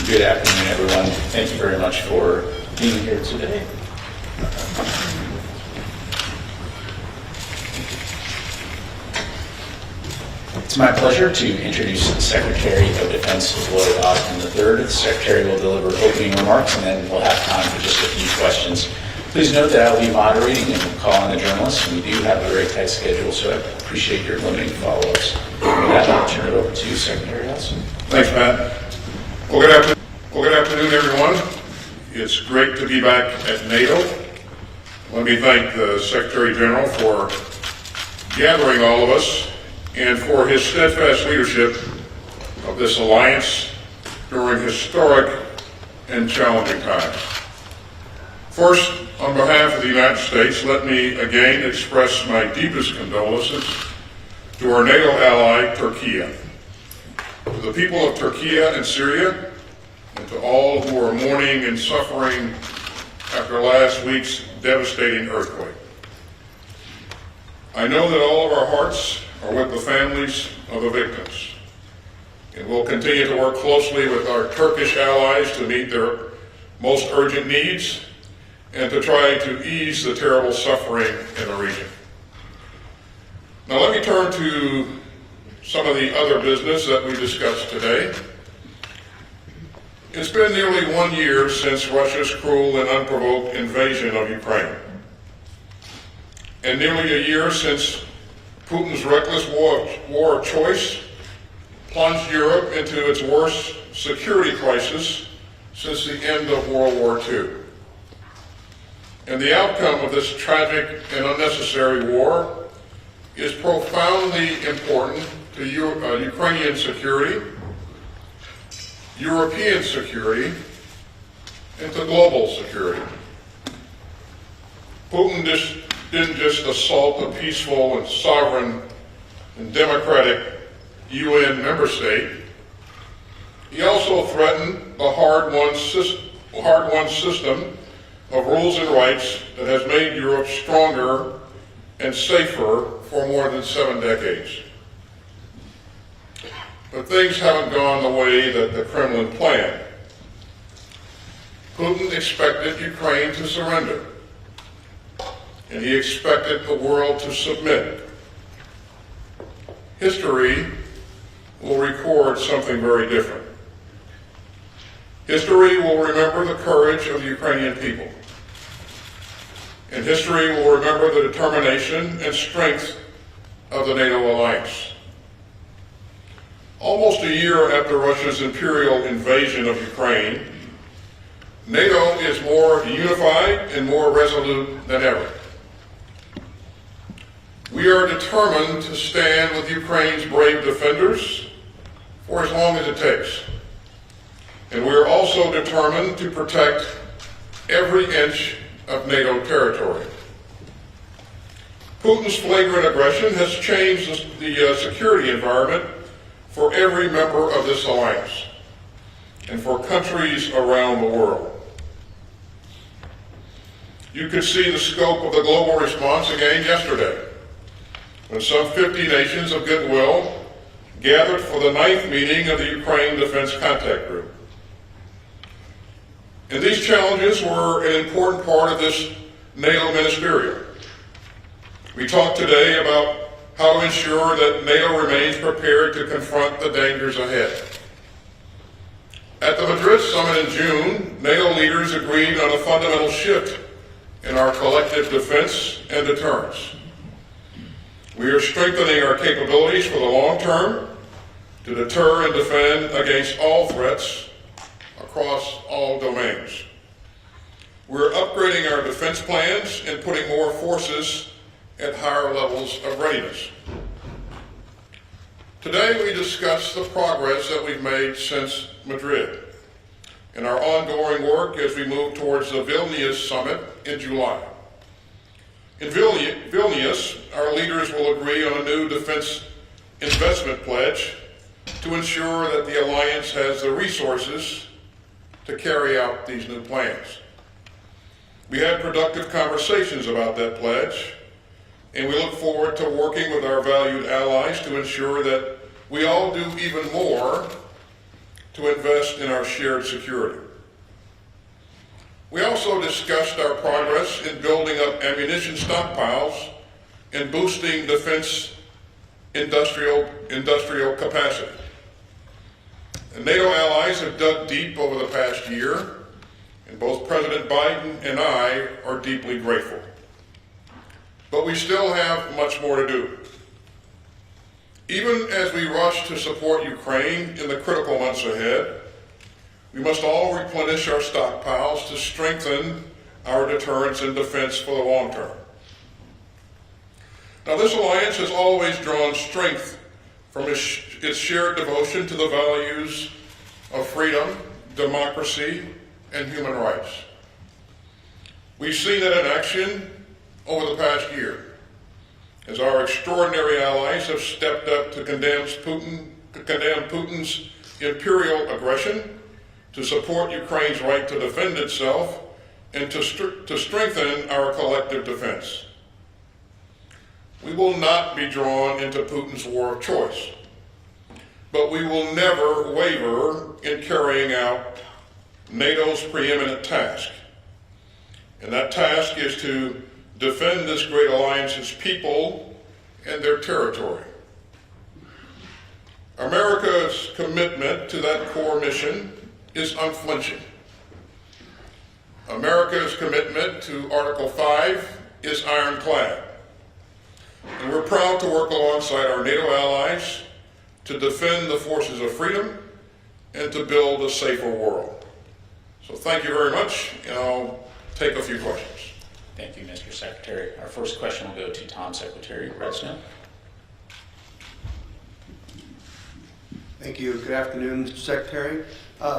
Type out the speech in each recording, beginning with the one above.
Good afternoon, everyone. Thank you very much for being here today. It's my pleasure to introduce the Secretary of Defense, Lloyd Austin III. The Secretary will deliver opening remarks, and then we'll have time for just a few questions. Please note that I'll be moderating and will call on the journalists. We do have a very tight schedule, so I appreciate your limiting follow-ups. With that, I'll turn it over to Secretary Austin. Thanks, Pat. Well, good afternoon, everyone. It's great to be back at NATO. Let me thank the Secretary General for gathering all of us and for his steadfast leadership of this alliance during historic and challenging times. First, on behalf of the United States, let me again express my deepest condolences to our NATO ally, Turkey, to the people of Turkey and Syria, and to all who are mourning and suffering after last week's devastating earthquake. I know that all of our hearts are with the families of the victims, and we'll continue to work closely with our Turkish allies to meet their most urgent needs and to try to ease the terrible suffering in the region. Now let me turn to some of the other business that we discussed today. It's been nearly 1 year since Russia's cruel and unprovoked invasion of Ukraine, and nearly a year since Putin's reckless war of choice plunged Europe into its worst security crisis since the end of World War II. And the outcome of this tragic and unnecessary war is profoundly important to Ukrainian security, European security, and to global security. Putin didn't just assault a peaceful and sovereign and democratic UN member state. He also threatened the hard-won system of rules and rights that has made Europe stronger and safer for more than 7 decades. But things haven't gone the way that the Kremlin planned. Putin expected Ukraine to surrender, and he expected the world to submit. History will record something very different. History will remember the courage of the Ukrainian people, and history will remember the determination and strength of the NATO alliance. Almost a year after Russia's imperial invasion of Ukraine, NATO is more unified and more resolute than ever. We are determined to stand with Ukraine's brave defenders for as long as it takes. And we are also determined to protect every inch of NATO territory. Putin's flagrant aggression has changed the security environment for every member of this alliance and for countries around the world. You could see the scope of the global response again yesterday, when some 50 nations of goodwill gathered for the 9th meeting of the Ukraine Defense Contact Group. And these challenges were an important part of this NATO ministerial. We talked today about how to ensure that NATO remains prepared to confront the dangers ahead. At the Madrid summit in June, NATO leaders agreed on a fundamental shift in our collective defense and deterrence. We are strengthening our capabilities for the long term to deter and defend against all threats across all domains. We're upgrading our defense plans and putting more forces at higher levels of readiness. Today we discuss the progress that we've made since Madrid and our ongoing work as we move towards the Vilnius summit in July. In Vilnius, our leaders will agree on a new defense investment pledge to ensure that the alliance has the resources to carry out these new plans. We had productive conversations about that pledge, and we look forward to working with our valued allies to ensure that we all do even more to invest in our shared security. We also discussed our progress in building up ammunition stockpiles and boosting defense industrial capacity. And NATO allies have dug deep over the past year, and both President Biden and I are deeply grateful. But we still have much more to do. Even as we rush to support Ukraine in the critical months ahead, we must all replenish our stockpiles to strengthen our deterrence and defense for the long term. Now, this alliance has always drawn strength from its shared devotion to the values of freedom, democracy, and human rights. We've seen it in action over the past year, as our extraordinary allies have stepped up to condemn Putin's imperial aggression, to support Ukraine's right to defend itself, and to strengthen our collective defense. We will not be drawn into Putin's war of choice, but we will never waver in carrying out NATO's preeminent task. And that task is to defend this great alliance's people and their territory. America's commitment to that core mission is unflinching. America's commitment to Article 5 is ironclad. And we're proud to work alongside our NATO allies to defend the forces of freedom and to build a safer world. So thank you very much, and I'll take a few questions. Thank you, Mr. Secretary. Our first question will go to Tom Secretary Redsnow. Thank you. Good afternoon, Mr. Secretary.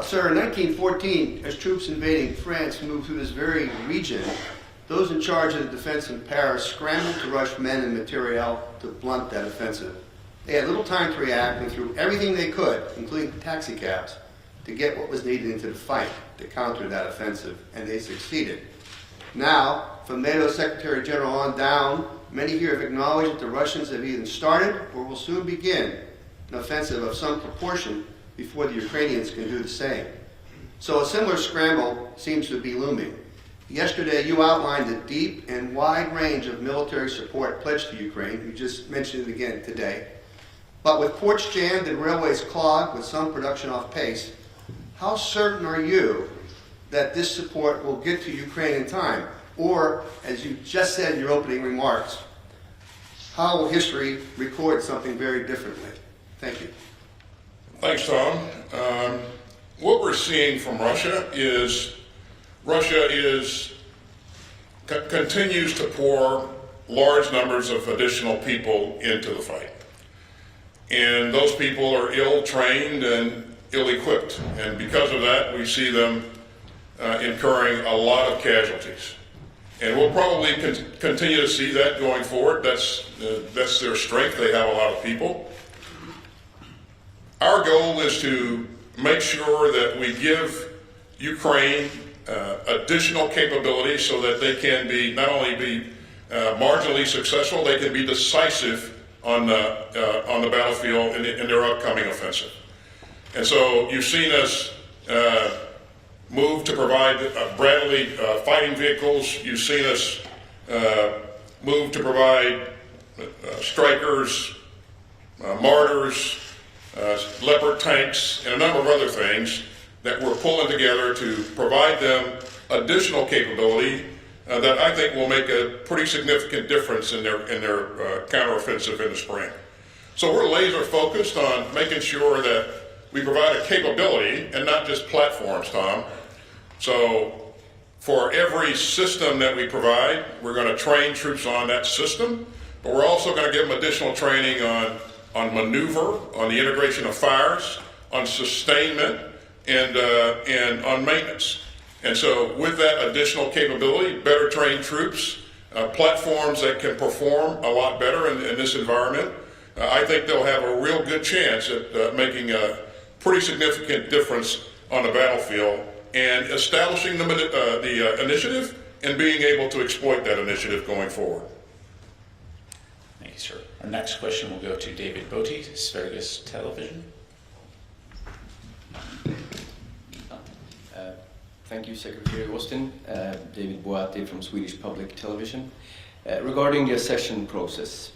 Sir, in 1914, as troops invading France moved through this very region, those in charge of the defense in Paris scrambled to rush men and materiel to blunt that offensive. They had little time to react and threw everything they could, including taxicabs, to get what was needed into the fight to counter that offensive, and they succeeded. Now, from NATO Secretary General on down, many here have acknowledged that the Russians have either started or will soon begin an offensive of some proportion before the Ukrainians can do the same. So a similar scramble seems to be looming. Yesterday, you outlined a deep and wide range of military support pledged to Ukraine. You just mentioned it again today. But with ports jammed and railways clogged with some production off pace, how certain are you that this support will get to Ukraine in time? Or, as you just said in your opening remarks, how will history record something very differently? Thank you. Thanks, Tom. What we're seeing from Russia is continues to pour large numbers of additional people into the fight. And those people are ill-trained and ill-equipped. And because of that, we see them incurring a lot of casualties. And we'll probably continue to see that going forward. That's their strength. They have a lot of people. Our goal is to make sure that we give Ukraine additional capabilities so that they can be not only be marginally successful, they can be decisive on the battlefield in their upcoming offensive. And so you've seen us move to provide Bradley fighting vehicles. You've seen us move to provide Strikers, Martyrs, Leopard tanks, and a number of other things that we're pulling together to provide them additional capability that I think will make a pretty significant difference in their counteroffensive in the spring. So we're laser focused on making sure that we provide a capability and not just platforms, Tom. So for every system that we provide, we're going to train troops on that system, but we're also going to give them additional training on maneuver, on the integration of fires, on sustainment, and on maintenance. And so with that additional capability, better trained troops, platforms that can perform a lot better in this environment, I think they'll have a real good chance at making a pretty significant difference on the battlefield and establishing the initiative and being able to exploit that initiative going forward. Thank you, sir. Our next question will go to David Bote, Sveriges Television. Thank you, Secretary Austin. David Boati from Swedish Public Television. Regarding the accession process,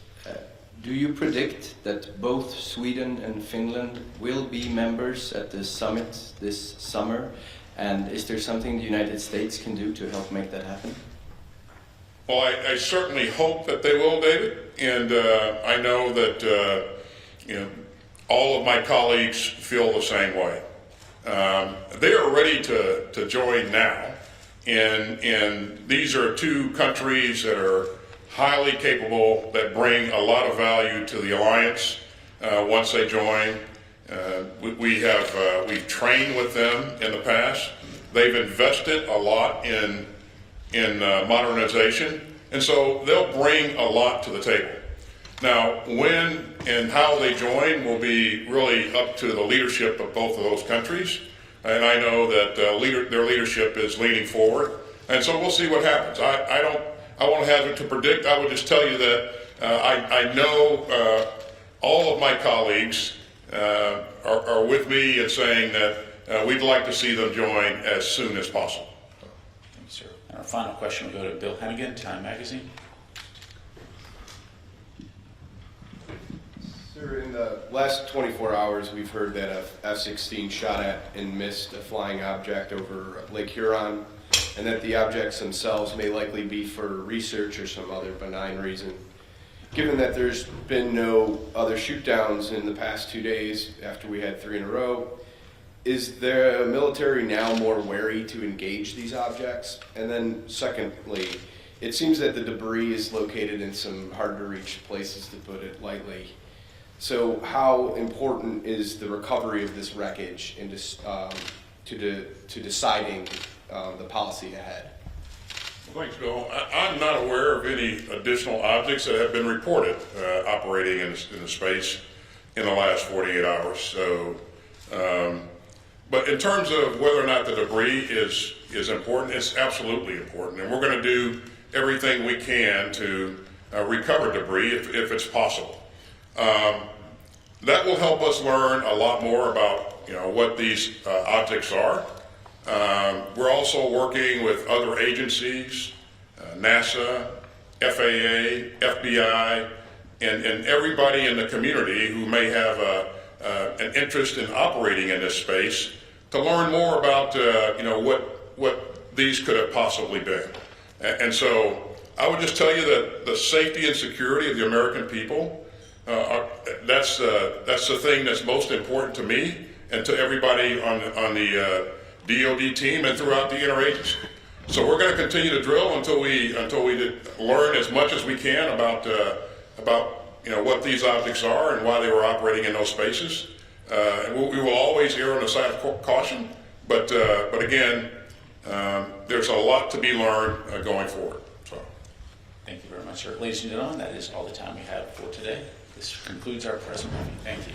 do you predict that both Sweden and Finland will be members at the summit this summer? And is there something the United States can do to help make that happen? Well, I certainly hope that they will, David, and I know that all of my colleagues feel the same way. They are ready to join now, and these are two countries that are highly capable, that bring a lot of value to the alliance once they join. We've trained with them in the past. They've invested a lot in modernization, and so they'll bring a lot to the table. Now, when and how they join will be really up to the leadership of both of those countries, and I know that their leadership is leaning forward, and so we'll see what happens. I won't hazard to predict. I would just tell you that I know all of my colleagues are with me in saying that we'd like to see them join as soon as possible. Thank you, sir. And our final question will go to Bill Hennigan, Time Magazine. Sir, in the last 24 hours, we've heard that a F-16 shot at and missed a flying object over Lake Huron, and that the objects themselves may likely be for research or some other benign reason. Given that there's been no other shoot-downs in the past 2 days after we had 3 in a row, is the military now more wary to engage these objects? And then secondly, it seems that the debris is located in some hard-to-reach places, to put it lightly. So how important is the recovery of this wreckage in to deciding the policy ahead? Well, thanks, Bill. I'm not aware of any additional objects that have been reported operating in the space in the last 48 hours. So, but in terms of whether or not the debris is important, it's absolutely important, and we're going to do everything we can to recover debris if it's possible. That will help us learn a lot more about what these objects are. We're also working with other agencies, NASA, FAA, FBI, and everybody in the community who may have an interest in operating in this space to learn more about what these could have possibly been. And so I would just tell you that the safety and security of the American people, that's the thing that's most important to me and to everybody on the DoD team and throughout the interagency. So we're going to continue to drill until we learn as much as we can about what these objects are and why they were operating in those spaces. We will always err on the side of caution, but again, there's a lot to be learned going forward. So, Thank you very much, sir. Ladies and gentlemen, that is all the time we have for today. This concludes our present meeting. Thank you.